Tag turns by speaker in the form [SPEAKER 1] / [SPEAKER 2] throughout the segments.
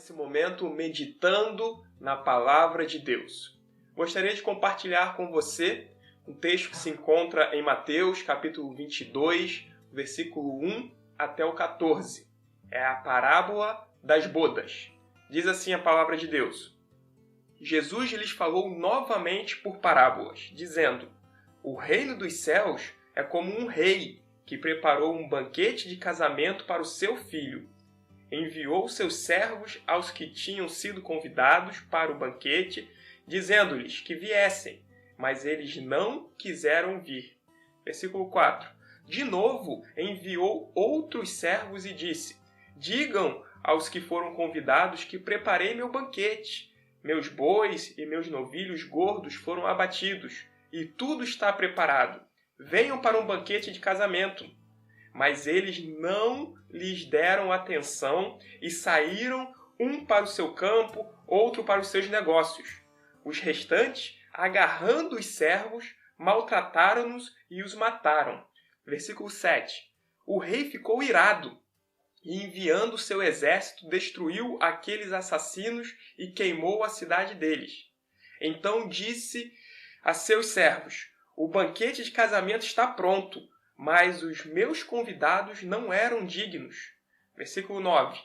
[SPEAKER 1] nesse momento meditando na palavra de Deus. Gostaria de compartilhar com você um texto que se encontra em Mateus, capítulo 22, versículo 1 até o 14. É a parábola das bodas. Diz assim a palavra de Deus. Jesus lhes falou novamente por parábolas, dizendo: O reino dos céus é como um rei que preparou um banquete de casamento para o seu filho. Enviou seus servos aos que tinham sido convidados para o banquete, dizendo-lhes que viessem, mas eles não quiseram vir. Versículo 4. De novo enviou outros servos e disse: Digam aos que foram convidados que preparei meu banquete. Meus bois e meus novilhos gordos foram abatidos, e tudo está preparado. Venham para um banquete de casamento. Mas eles não lhes deram atenção e saíram, um para o seu campo, outro para os seus negócios. Os restantes, agarrando os servos, maltrataram-nos e os mataram. Versículo 7. O rei ficou irado e, enviando seu exército, destruiu aqueles assassinos e queimou a cidade deles. Então disse a seus servos: O banquete de casamento está pronto, mas os meus convidados não eram dignos. Versículo 9.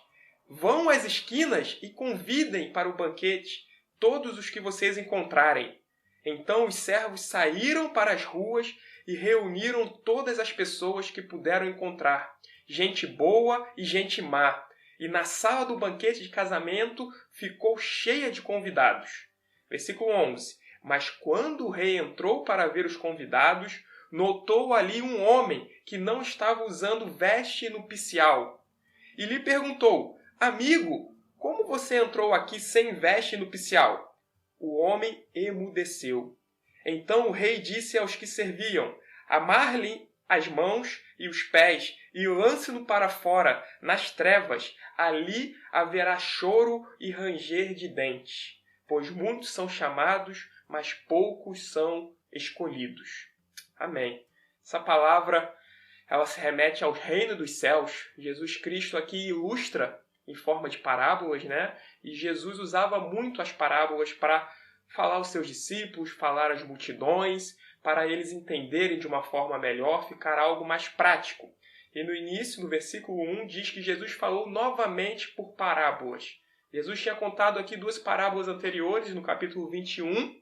[SPEAKER 1] Vão às esquinas e convidem para o banquete todos os que vocês encontrarem. Então os servos saíram para as ruas e reuniram todas as pessoas que puderam encontrar, gente boa e gente má. E na sala do banquete de casamento ficou cheia de convidados. Versículo 11. Mas quando o rei entrou para ver os convidados, notou ali um homem que não estava usando veste nupcial. E lhe perguntou: Amigo, como você entrou aqui sem veste nupcial? O homem emudeceu. Então o rei disse aos que serviam: Amarre-lhe as mãos e os pés e lance-no para fora, nas trevas. Ali haverá choro e ranger de dentes, pois muitos são chamados, mas poucos são escolhidos. Amém. Essa palavra, ela se remete ao reino dos céus. Jesus Cristo aqui ilustra em forma de parábolas, né? E Jesus usava muito as parábolas para falar aos seus discípulos, falar às multidões, para eles entenderem de uma forma melhor, ficar algo mais prático. E no início, no versículo 1, diz que Jesus falou novamente por parábolas. Jesus tinha contado aqui duas parábolas anteriores, no capítulo 21,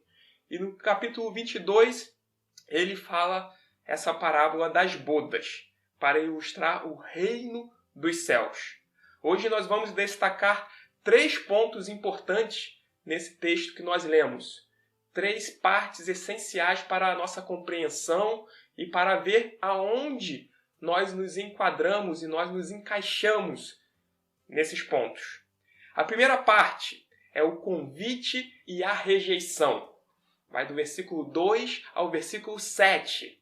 [SPEAKER 1] e no capítulo 22, ele fala essa parábola das bodas, para ilustrar o reino dos céus. Hoje nós vamos destacar 3 pontos importantes nesse texto que nós lemos. 3 partes essenciais para a nossa compreensão e para ver aonde nós nos enquadramos e nós nos encaixamos nesses pontos. A primeira parte é o convite e a rejeição. Vai do versículo 2 ao versículo 7.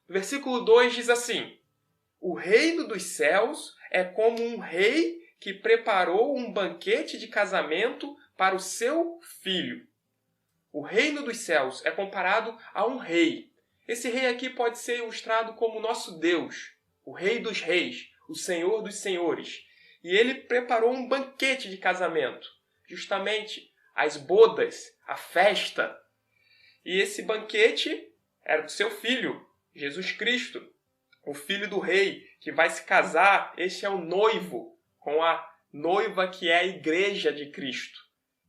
[SPEAKER 1] O versículo 2 diz assim: O reino dos céus é como um rei que preparou um banquete de casamento para o seu filho. O reino dos céus é comparado a um rei. Esse rei aqui pode ser ilustrado como nosso Deus, o Rei dos Reis, o Senhor dos Senhores. E ele preparou um banquete de casamento, justamente as bodas, a festa. E esse banquete era do seu filho, Jesus Cristo, o filho do rei, que vai se casar. Este é o noivo, com a noiva que é a igreja de Cristo.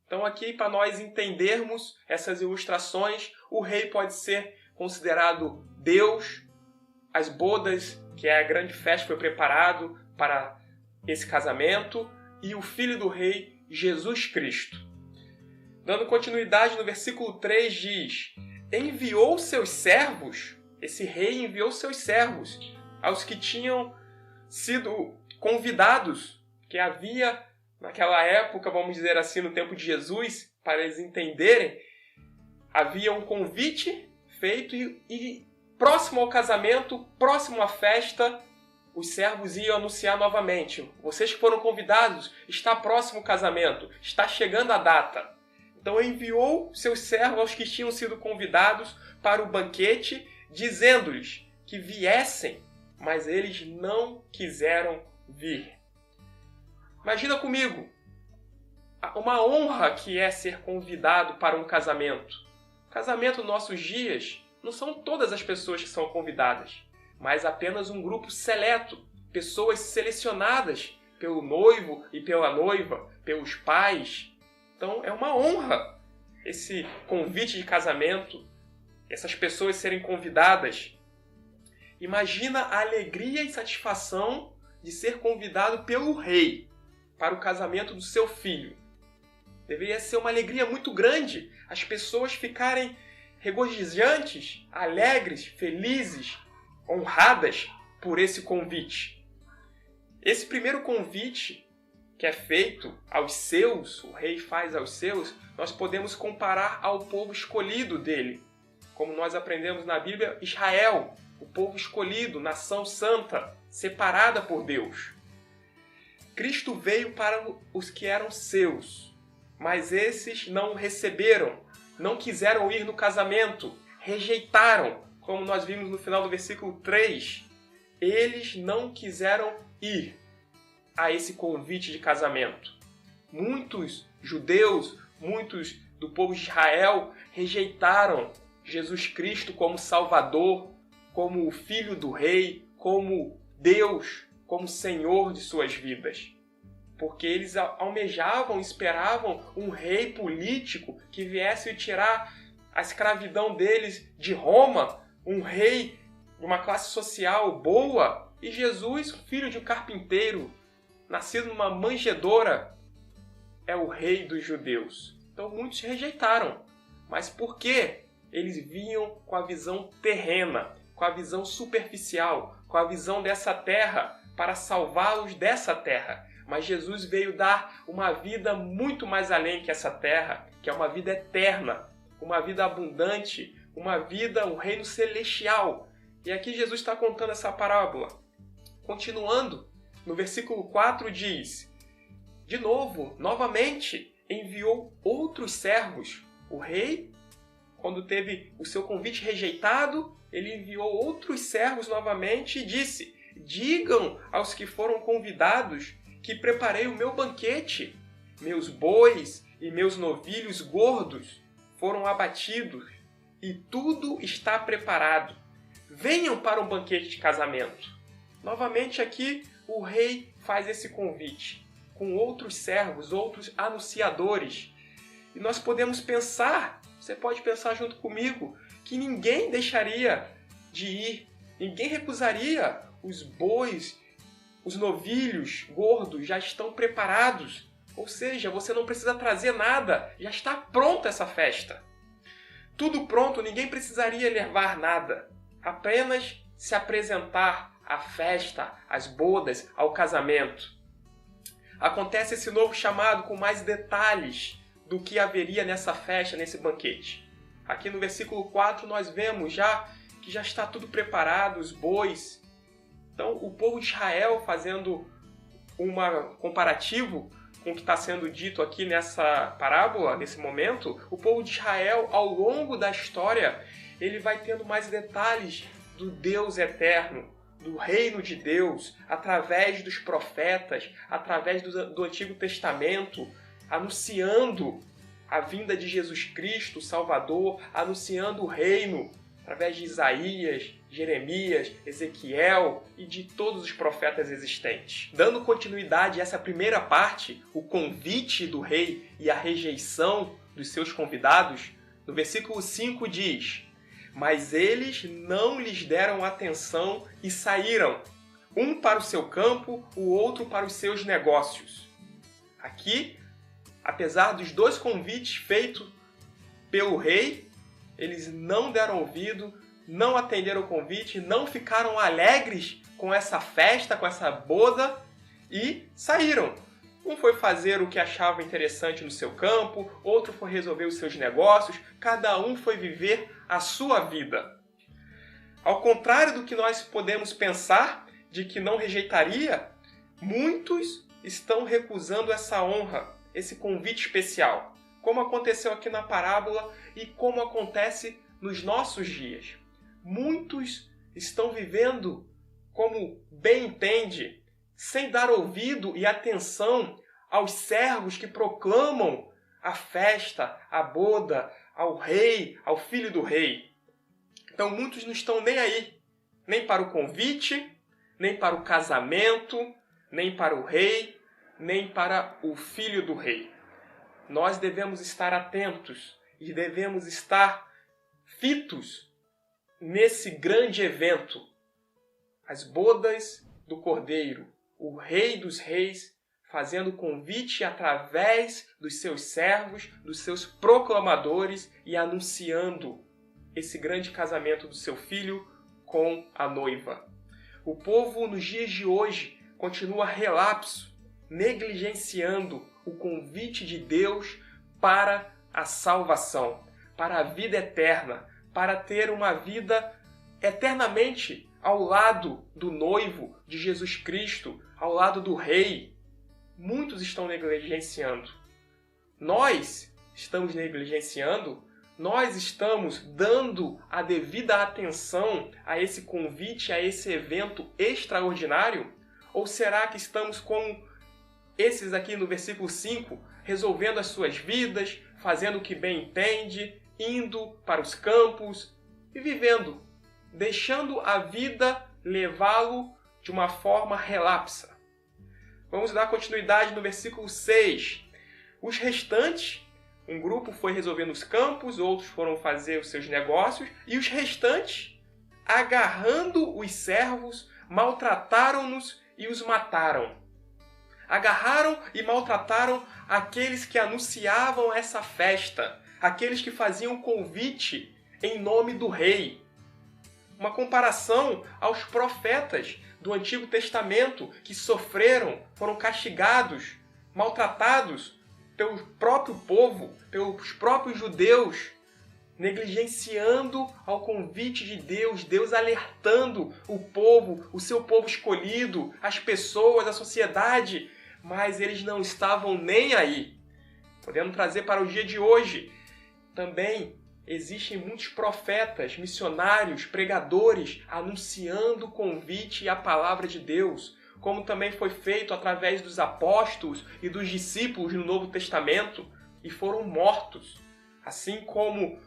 [SPEAKER 1] Então aqui, para nós entendermos essas ilustrações, o rei pode ser considerado Deus, as bodas, que é a grande festa, foi preparado para esse casamento, e o filho do rei, Jesus Cristo. Dando continuidade, no versículo 3 diz: Enviou seus servos, esse rei enviou seus servos, aos que tinham sido convidados, que havia naquela época, vamos dizer assim, no tempo de Jesus, para eles entenderem, havia um convite feito e próximo ao casamento, próximo à festa, os servos iam anunciar novamente: Vocês que foram convidados, está próximo o casamento, está chegando a data. Então enviou seus servos aos que tinham sido convidados para o banquete, dizendo-lhes que viessem, mas eles não quiseram vir. Imagina comigo, uma honra que é ser convidado para um casamento. Casamento nos nossos dias não são todas as pessoas que são convidadas, mas apenas um grupo seleto, pessoas selecionadas pelo noivo e pela noiva, pelos pais. Então é uma honra esse convite de casamento, essas pessoas serem convidadas. Imagina a alegria e satisfação de ser convidado pelo rei para o casamento do seu filho. Deveria ser uma alegria muito grande, as pessoas ficarem regozijantes, alegres, felizes, honradas por esse convite. Esse primeiro convite que é feito aos seus, o rei faz aos seus, nós podemos comparar ao povo escolhido dele. Como nós aprendemos na Bíblia, Israel, o povo escolhido, nação santa, separada por Deus. Cristo veio para os que eram seus, mas esses não o receberam, não quiseram ir no casamento, rejeitaram, como nós vimos no final do versículo 3. Eles não quiseram ir a esse convite de casamento. Muitos judeus, muitos do povo de Israel rejeitaram Jesus Cristo como Salvador, como o Filho do Rei, como Deus, como Senhor de suas vidas. Porque eles almejavam, esperavam um rei político que viesse tirar a escravidão deles de Roma, um rei de uma classe social boa. E Jesus, filho de um carpinteiro, nascido numa manjedoura, é o rei dos judeus. Então muitos rejeitaram. Mas por quê? Eles vinham com a visão terrena, com a visão superficial, com a visão dessa terra, para salvá-los dessa terra. Mas Jesus veio dar uma vida muito mais além que essa terra, que é uma vida eterna, uma vida abundante, uma vida, um reino celestial. E aqui Jesus está contando essa parábola. Continuando, no versículo 4 diz: de novo, novamente, enviou outros servos. O rei, quando teve o seu convite rejeitado, ele enviou outros servos novamente e disse: digam aos que foram convidados que preparei o meu banquete. Meus bois e meus novilhos gordos foram abatidos e tudo está preparado. Venham para um banquete de casamento. Novamente aqui o rei faz esse convite com outros servos, outros anunciadores. E nós podemos pensar, você pode pensar junto comigo, que ninguém deixaria de ir, ninguém recusaria. Os bois, os novilhos gordos já estão preparados. Ou seja, você não precisa trazer nada, já está pronta essa festa. Tudo pronto, ninguém precisaria levar nada. Apenas se apresentar à festa, às bodas, ao casamento. Acontece esse novo chamado com mais detalhes do que haveria nessa festa, nesse banquete. Aqui no versículo 4 nós vemos já que já está tudo preparado, os bois. Então, o povo de Israel, fazendo um comparativo com o que está sendo dito aqui nessa parábola, nesse momento, o povo de Israel, ao longo da história, ele vai tendo mais detalhes do Deus eterno, do reino de Deus, através dos profetas, através do Antigo Testamento, anunciando a vinda de Jesus Cristo, Salvador, anunciando o reino, através de Isaías, Jeremias, Ezequiel e de todos os profetas existentes. Dando continuidade a essa primeira parte, o convite do rei e a rejeição dos seus convidados, no versículo 5 diz: mas eles não lhes deram atenção e saíram, um para o seu campo, o outro para os seus negócios. Aqui, apesar dos dois convites feitos pelo rei, eles não deram ouvido, não atenderam o convite, não ficaram alegres com essa festa, com essa boda e saíram. Um foi fazer o que achava interessante no seu campo, outro foi resolver os seus negócios, cada um foi viver a sua vida. Ao contrário do que nós podemos pensar, de que não rejeitaria, muitos estão recusando essa honra, esse convite especial, como aconteceu aqui na parábola e como acontece nos nossos dias. Muitos estão vivendo como bem entende, sem dar ouvido e atenção aos servos que proclamam a festa, a boda, ao rei, ao filho do rei. Então muitos não estão nem aí, nem para o convite, nem para o casamento, nem para o rei, nem para o filho do rei. Nós devemos estar atentos e devemos estar fitos nesse grande evento, as bodas do Cordeiro, o Rei dos Reis, fazendo convite através dos seus servos, dos seus proclamadores e anunciando esse grande casamento do seu filho com a noiva. O povo nos dias de hoje continua relapso, negligenciando o convite de Deus para a salvação, para a vida eterna, para ter uma vida eternamente ao lado do noivo de Jesus Cristo, ao lado do Rei. Muitos estão negligenciando. Nós estamos negligenciando? Nós estamos dando a devida atenção a esse convite, a esse evento extraordinário? Ou será que estamos como esses aqui no versículo 5, resolvendo as suas vidas, fazendo o que bem entende, indo para os campos e vivendo, deixando a vida levá-lo de uma forma relapsa? Vamos dar continuidade no versículo 6. Os restantes, um grupo foi resolvendo os campos, outros foram fazer os seus negócios, e os restantes, agarrando os servos, maltrataram-nos e os mataram. Agarraram e maltrataram aqueles que anunciavam essa festa, aqueles que faziam convite em nome do rei. Uma comparação aos profetas do Antigo Testamento que sofreram, foram castigados, maltratados pelo próprio povo, pelos próprios judeus, negligenciando ao convite de Deus, Deus alertando o povo, o seu povo escolhido, as pessoas, a sociedade, mas eles não estavam nem aí. Podemos trazer para o dia de hoje. Também existem muitos profetas, missionários, pregadores, anunciando o convite e a palavra de Deus, como também foi feito através dos apóstolos e dos discípulos no Novo Testamento, e foram mortos. Assim como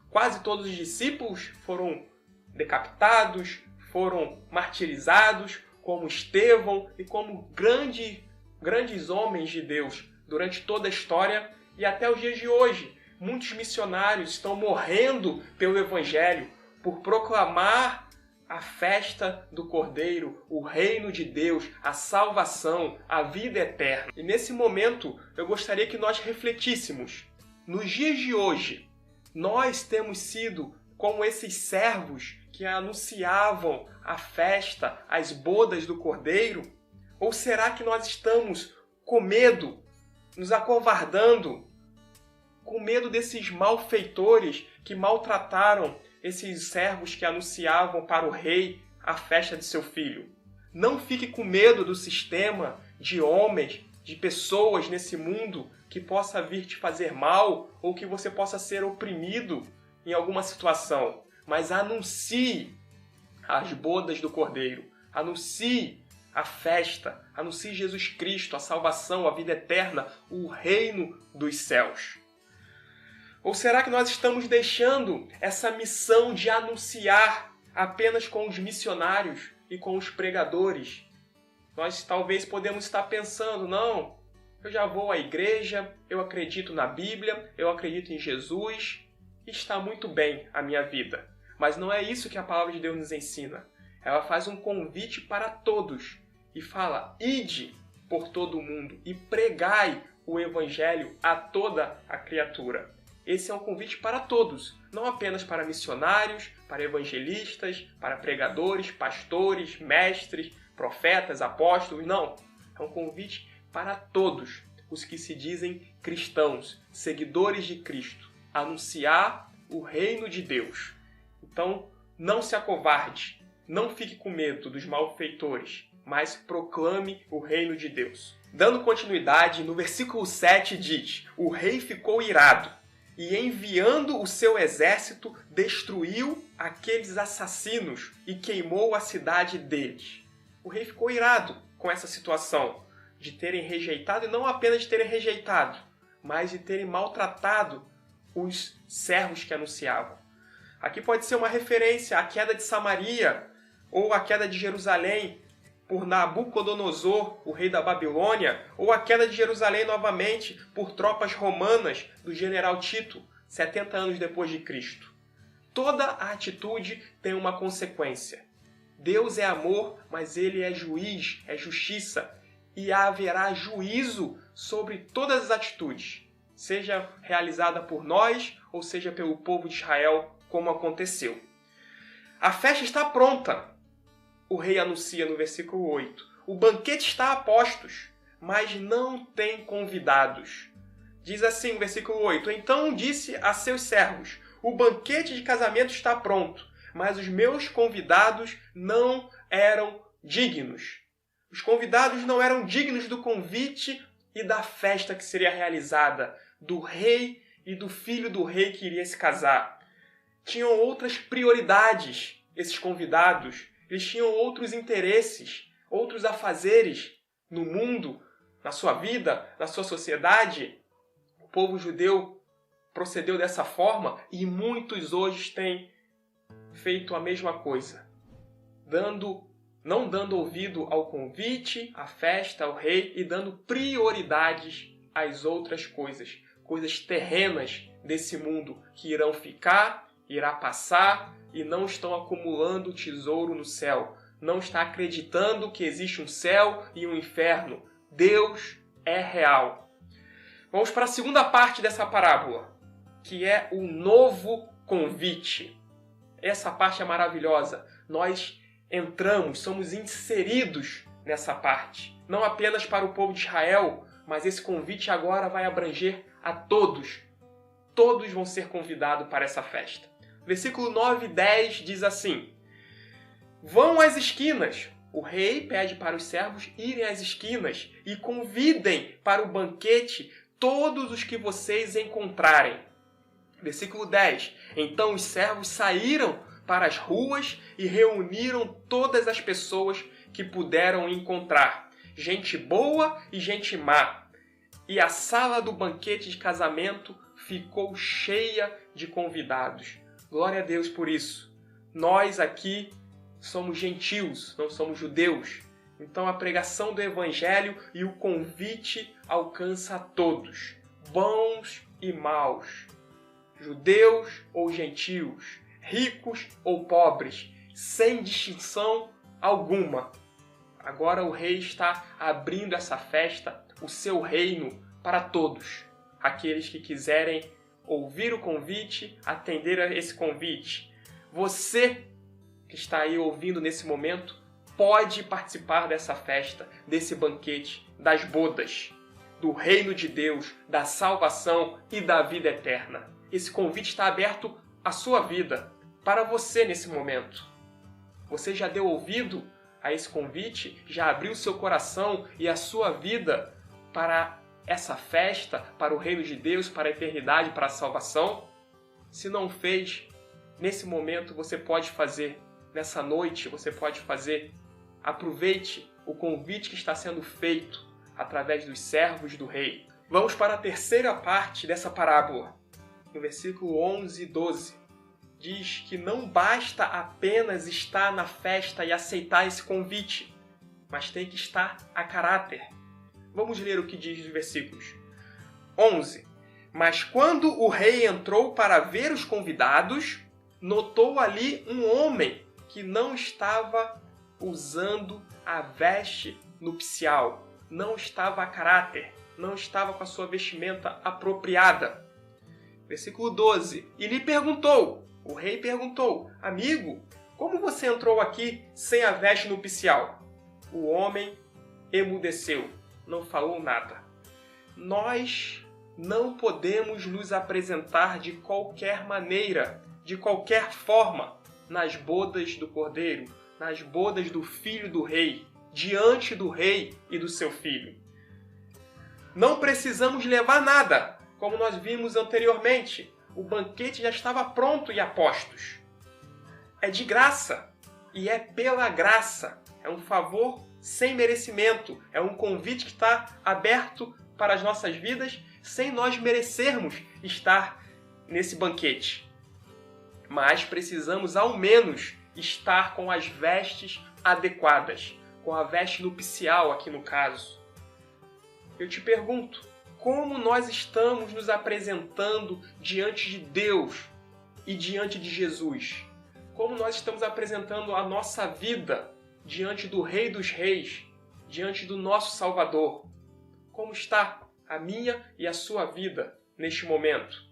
[SPEAKER 1] quase todos os discípulos foram decapitados, foram martirizados, como Estevão e como grandes homens de Deus durante toda a história e até os dias de hoje. Muitos missionários estão morrendo pelo Evangelho, por proclamar a festa do Cordeiro, o reino de Deus, a salvação, a vida eterna. E nesse momento eu gostaria que nós refletíssemos. Nos dias de hoje, nós temos sido como esses servos que anunciavam a festa, as bodas do Cordeiro? Ou será que nós estamos com medo, nos acovardando, com medo desses malfeitores que maltrataram esses servos que anunciavam para o rei a festa de seu filho? Não fique com medo do sistema, de homens, de pessoas nesse mundo que possa vir te fazer mal ou que você possa ser oprimido em alguma situação. Mas anuncie as bodas do Cordeiro. Anuncie a festa. Anuncie Jesus Cristo, a salvação, a vida eterna, o reino dos céus. Ou será que nós estamos deixando essa missão de anunciar apenas com os missionários e com os pregadores? Nós talvez podemos estar pensando, não, eu já vou à igreja, eu acredito na Bíblia, eu acredito em Jesus, e está muito bem a minha vida. Mas não é isso que a palavra de Deus nos ensina. Ela faz um convite para todos e fala, ide por todo o mundo e pregai o Evangelho a toda a criatura. Esse é um convite para todos, não apenas para missionários, para evangelistas, para pregadores, pastores, mestres, profetas, apóstolos, não. É um convite para todos os que se dizem cristãos, seguidores de Cristo, anunciar o reino de Deus. Então, não se acovarde, não fique com medo dos malfeitores, mas proclame o reino de Deus. Dando continuidade, no versículo 7 diz, o rei ficou irado e enviando o seu exército, destruiu aqueles assassinos e queimou a cidade deles. O rei ficou irado com essa situação. de terem rejeitado, e não apenas de terem rejeitado, mas de terem maltratado os servos que anunciavam. Aqui pode ser uma referência à queda de Samaria ou à queda de Jerusalém por Nabucodonosor, o rei da Babilônia, ou a queda de Jerusalém novamente por tropas romanas do general Tito, 70 anos depois de Cristo. Toda a atitude tem uma consequência. Deus é amor, mas Ele é juiz, é justiça, e haverá juízo sobre todas as atitudes, seja realizada por nós ou seja pelo povo de Israel, como aconteceu. A festa está pronta, o rei anuncia no versículo 8. O banquete está a postos, mas não tem convidados. Diz assim o versículo 8. Então disse a seus servos: o banquete de casamento está pronto, mas os meus convidados não eram dignos. Os convidados não eram dignos do convite e da festa que seria realizada, do rei e do filho do rei que iria se casar. Tinham outras prioridades, esses convidados. Eles tinham outros interesses, outros afazeres no mundo, na sua vida, na sua sociedade. O povo judeu procedeu dessa forma e muitos hoje têm feito a mesma coisa, não dando ouvido ao convite, à festa, ao rei e dando prioridades às outras coisas, coisas terrenas desse mundo que irão ficar, irá passar e não estão acumulando tesouro no céu. Não está acreditando que existe um céu e um inferno. Deus é real. Vamos para a segunda parte dessa parábola, que é o novo convite. Essa parte é maravilhosa. Nós entramos, somos inseridos nessa parte. Não apenas para o povo de Israel, mas esse convite agora vai abranger a todos. Todos vão ser convidados para essa festa. Versículo 9 e 10 diz assim: vão às esquinas. O rei pede para os servos irem às esquinas e convidem para o banquete todos os que vocês encontrarem. Versículo 10. Então os servos saíram para as ruas e reuniram todas as pessoas que puderam encontrar, gente boa e gente má. E a sala do banquete de casamento ficou cheia de convidados. Glória a Deus por isso. Nós aqui somos gentios, não somos judeus. Então a pregação do Evangelho e o convite alcança a todos, bons e maus, judeus ou gentios, ricos ou pobres, sem distinção alguma. Agora o rei está abrindo essa festa, o seu reino, para todos. Aqueles que quiserem ouvir o convite, atender a esse convite. Você que está aí ouvindo nesse momento, pode participar dessa festa, desse banquete, das bodas, do reino de Deus, da salvação e da vida eterna. Esse convite está aberto à sua vida, para você nesse momento. Você já deu ouvido a esse convite? Já abriu seu coração e a sua vida para essa festa, para o reino de Deus, para a eternidade, para a salvação? Se não fez, nesse momento você pode fazer. Nessa noite você pode fazer. Aproveite o convite que está sendo feito através dos servos do rei. Vamos para a terceira parte dessa parábola. No versículo 11 e 12. Diz que não basta apenas estar na festa e aceitar esse convite, mas tem que estar a caráter. Vamos ler o que diz os versículos. 11. Mas quando o rei entrou para ver os convidados, notou ali um homem que não estava usando a veste nupcial, não estava a caráter, não estava com a sua vestimenta apropriada. Versículo 12. E lhe perguntou, o rei perguntou: amigo, como você entrou aqui sem a veste nupcial? O homem emudeceu, não falou nada. Nós não podemos nos apresentar de qualquer maneira, de qualquer forma, nas bodas do Cordeiro, nas bodas do Filho do Rei, diante do Rei e do seu Filho. Não precisamos levar nada, como nós vimos anteriormente. O banquete já estava pronto e a postos. É de graça, e é pela graça. É um favor sem merecimento. É um convite que está aberto para as nossas vidas, sem nós merecermos estar nesse banquete. Mas precisamos, ao menos, estar com as vestes adequadas, com a veste nupcial aqui no caso. Eu te pergunto, como nós estamos nos apresentando diante de Deus e diante de Jesus? Como nós estamos apresentando a nossa vida diante do Rei dos Reis, diante do nosso Salvador? Como está a minha e a sua vida neste momento?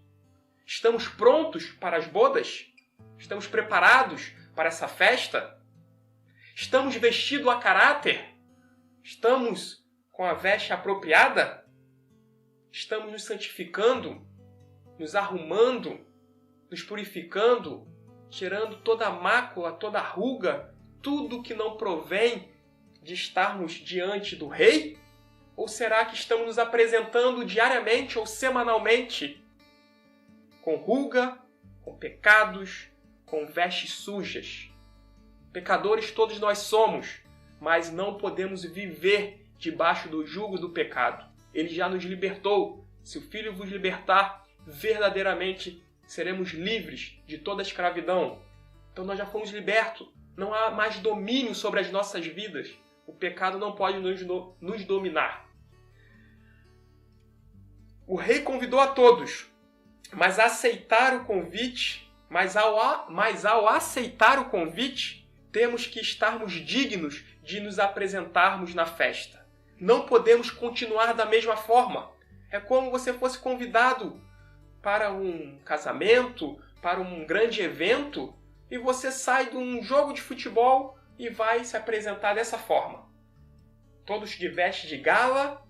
[SPEAKER 1] Estamos prontos para as bodas? Estamos preparados para essa festa? Estamos vestidos a caráter? Estamos com a veste apropriada? Estamos nos santificando, nos arrumando, nos purificando, tirando toda a mácula, toda a ruga, tudo que não provém de estarmos diante do Rei? Ou será que estamos nos apresentando diariamente ou semanalmente com ruga, com pecados, com vestes sujas? Pecadores todos nós somos, mas não podemos viver debaixo do jugo do pecado. Ele já nos libertou. Se o Filho vos libertar, verdadeiramente seremos livres de toda a escravidão. Então nós já fomos libertos. Não há mais domínio sobre as nossas vidas. O pecado não pode nos dominar. O Rei convidou a todos, mas ao aceitar o convite, temos que estarmos dignos de nos apresentarmos na festa. Não podemos continuar da mesma forma. É como você fosse convidado para um casamento, para um grande evento, e você sai de um jogo de futebol e vai se apresentar dessa forma. Todos de veste de gala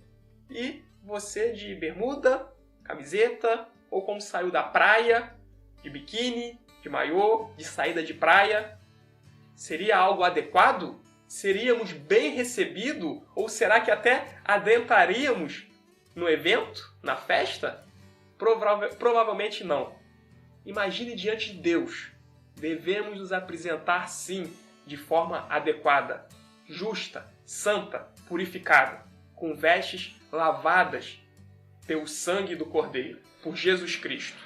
[SPEAKER 1] e você de bermuda, camiseta, ou como saiu da praia, de biquíni, de maiô, de saída de praia. Seria algo adequado? Seríamos bem recebidos? Ou será que até adentraríamos no evento, na festa? Provavelmente não. Imagine diante de Deus. Devemos nos apresentar, sim, de forma adequada, justa, santa, purificada, com vestes lavadas pelo sangue do Cordeiro, por Jesus Cristo.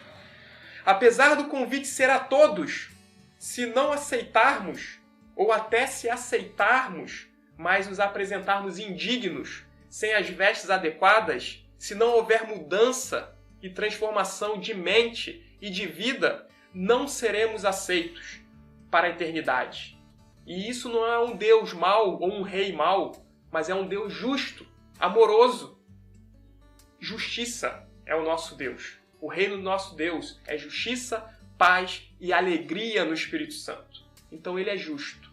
[SPEAKER 1] Apesar do convite ser a todos, se não aceitarmos, ou até se aceitarmos, mas nos apresentarmos indignos, sem as vestes adequadas, se não houver mudança e transformação de mente e de vida, não seremos aceitos para a eternidade. E isso não é um Deus mau ou um rei mau, mas é um Deus justo, amoroso. Justiça é o nosso Deus. O reino do nosso Deus é justiça, paz e alegria no Espírito Santo. Então ele é justo.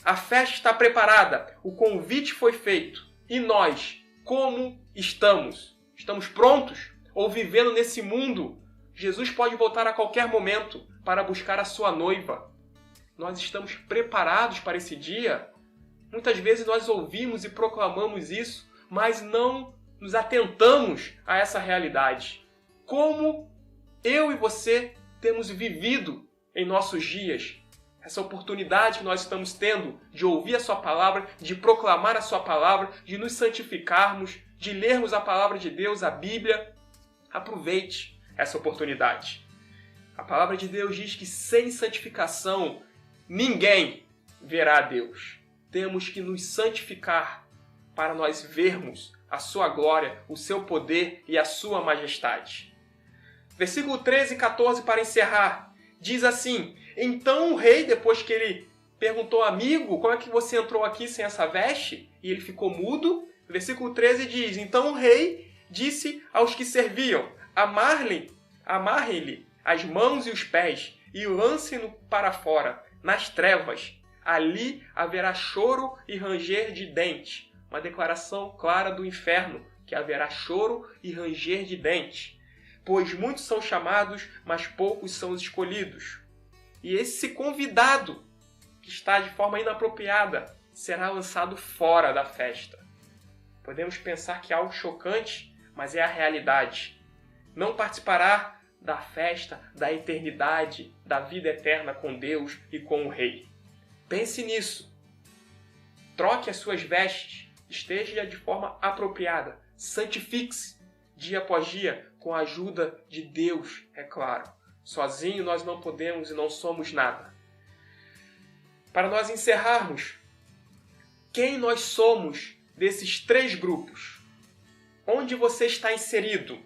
[SPEAKER 1] A festa está preparada, o convite foi feito. E nós, como estamos? Estamos prontos? Ou vivendo nesse mundo? Jesus pode voltar a qualquer momento para buscar a sua noiva. Nós estamos preparados para esse dia? Muitas vezes nós ouvimos e proclamamos isso, mas não nos atentamos a essa realidade. Como eu e você temos vivido em nossos dias essa oportunidade que nós estamos tendo de ouvir a sua palavra, de proclamar a sua palavra, de nos santificarmos, de lermos a palavra de Deus, a Bíblia. Aproveite essa oportunidade. A palavra de Deus diz que sem santificação ninguém verá a Deus. Temos que nos santificar para nós vermos a sua glória, o seu poder e a sua majestade. Versículo 13 e 14 para encerrar, diz assim: então o rei, depois que ele perguntou, amigo, como é que você entrou aqui sem essa veste? E ele ficou mudo. Versículo 13 diz: então o rei disse aos que serviam, amarrem-lhe as mãos e os pés e lancem-no para fora, nas trevas. Ali haverá choro e ranger de dentes. Uma declaração clara do inferno, que haverá choro e ranger de dentes. Pois muitos são chamados, mas poucos são os escolhidos. E esse convidado, que está de forma inapropriada, será lançado fora da festa. Podemos pensar que é algo chocante, mas é a realidade. Não participará da festa, da eternidade, da vida eterna com Deus e com o Rei. Pense nisso. Troque as suas vestes, esteja de forma apropriada, santifique-se dia após dia com a ajuda de Deus, é claro. Sozinho nós não podemos e não somos nada. Para nós encerrarmos, quem nós somos desses 3 grupos? Onde você está inserido?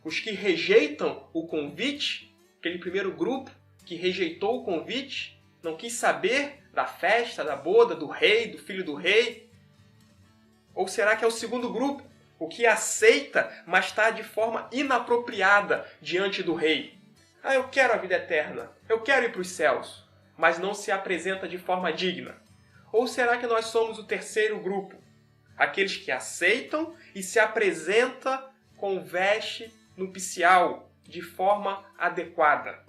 [SPEAKER 1] Os que rejeitam o convite, aquele primeiro grupo que rejeitou o convite, não quis saber da festa, da boda, do rei, do filho do rei? Ou será que é o segundo grupo, o que aceita, mas está de forma inapropriada diante do rei? Ah, eu quero a vida eterna, eu quero ir para os céus, mas não se apresenta de forma digna. Ou será que nós somos o terceiro grupo? Aqueles que aceitam e se apresentam com veste nupcial de forma adequada.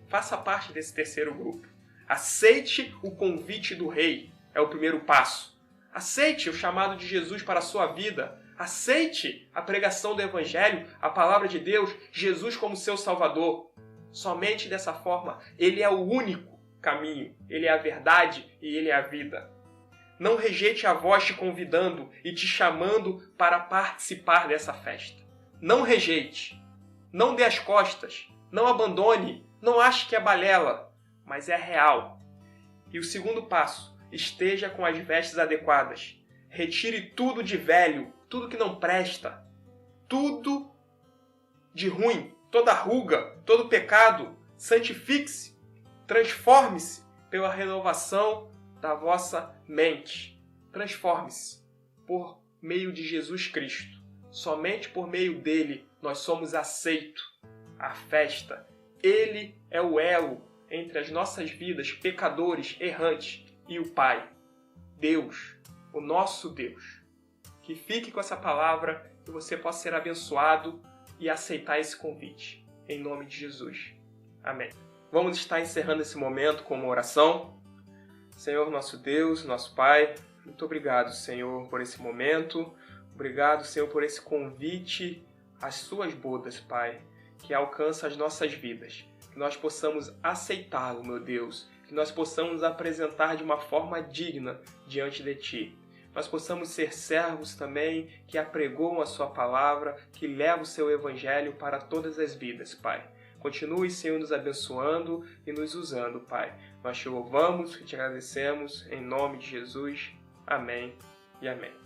[SPEAKER 1] Faça parte desse terceiro grupo. Aceite o convite do rei, é o primeiro passo. Aceite o chamado de Jesus para a sua vida. Aceite a pregação do Evangelho, a palavra de Deus, Jesus como seu Salvador. Somente dessa forma, Ele é o único caminho, Ele é a verdade e Ele é a vida. Não rejeite a voz te convidando e te chamando para participar dessa festa. Não rejeite, não dê as costas, não abandone, não ache que é balela, mas é real. E o segundo passo, esteja com as vestes adequadas. Retire tudo de velho, tudo que não presta, tudo de ruim, toda ruga, todo pecado. Santifique-se, transforme-se pela renovação da vossa mente. Transforme-se por meio de Jesus Cristo. Somente por meio dele nós somos aceitos. A festa, ele é o elo entre as nossas vidas, pecadores, errantes, e o Pai, Deus, o nosso Deus. Que fique com essa palavra, que você possa ser abençoado e aceitar esse convite. Em nome de Jesus. Amém. Vamos estar encerrando esse momento com uma oração. Senhor, nosso Deus, nosso Pai, muito obrigado, Senhor, por esse momento. Obrigado, Senhor, por esse convite às suas bodas, Pai, que alcança as nossas vidas. Que nós possamos aceitá-lo, meu Deus. Que nós possamos apresentar de uma forma digna diante de Ti. Nós possamos ser servos também que apregoam a Sua palavra, que levam o Seu Evangelho para todas as vidas, Pai. Continue, Senhor, nos abençoando e nos usando, Pai. Nós te louvamos e te agradecemos em nome de Jesus. Amém e amém.